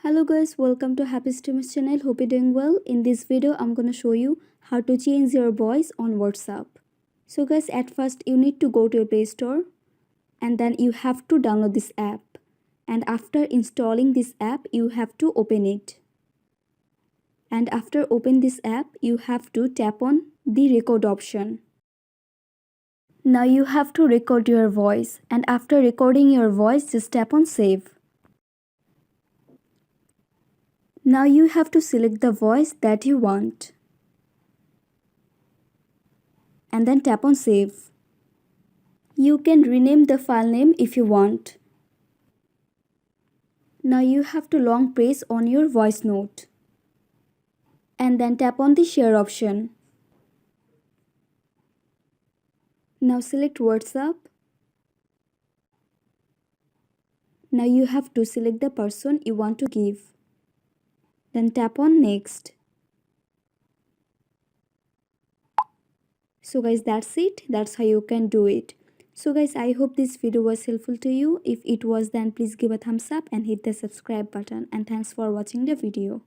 Hello guys, welcome to Happy Streamers channel. Hope you're doing well. In this video, I'm gonna show you how to change your voice on WhatsApp. So guys, at first you need to go to your Play Store and then you have to download this app. And after installing this app, you have to open it. And after open this app, you have to tap on the record option. Now you have to record your voice, and after recording your voice, just tap on save. Now you have to select the voice that you want and then tap on save. You can rename the file name if you want. Now you have to long press on your voice note and then tap on the share option. Now select WhatsApp. Now you have to select the person you want to give. Then tap on next. So guys, that's it. That's how you can do it. So guys, I hope this video was helpful to you. If it was, then please give a thumbs up and hit the subscribe button. And thanks for watching the video.